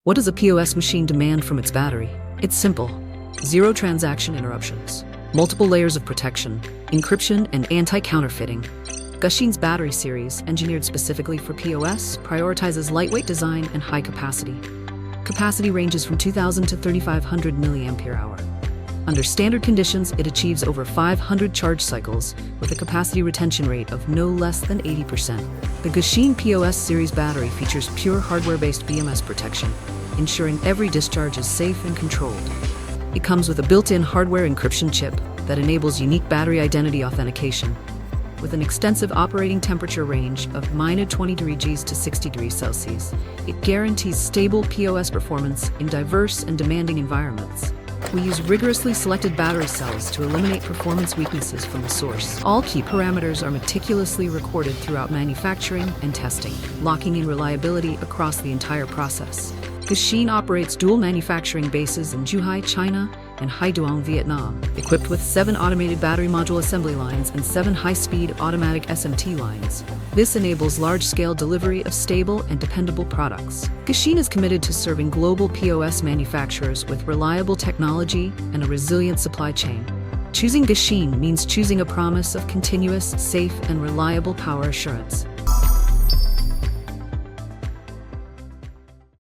What does a POS machine demand from its battery? It's simple. Zero transaction interruptions, multiple layers of protection, encryption, and anti-counterfeiting. Gushine's battery series, engineered specifically for POS, prioritizes lightweight design and high capacity. Capacity ranges from 2,000 to 3,500 mAh. Under standard conditions, it achieves over 500 charge cycles with a capacity retention rate of no less than 80%. The Gushine POS Series battery features pure hardware-based BMS protection, ensuring every discharge is safe and controlled. It comes with a built-in hardware encryption chip that enables unique battery identity authentication. With an extensive operating temperature range of -20°G to 60°C, it guarantees stable POS performance in diverse and demanding environments. We use rigorously selected battery cells to eliminate performance weaknesses from the source. All key parameters are meticulously recorded throughout manufacturing and testing, locking in reliability across the entire process. Gushine operates dual manufacturing bases in Zhuhai, China, and Haiduong, Vietnam, equipped with 7 automated battery module assembly lines and 7 high-speed automatic SMT lines. This enables large-scale delivery of stable and dependable products. Gushine is committed to serving global POS manufacturers with reliable technology and a resilient supply chain. Choosing Gushine means choosing a promise of continuous, safe, and reliable power assurance.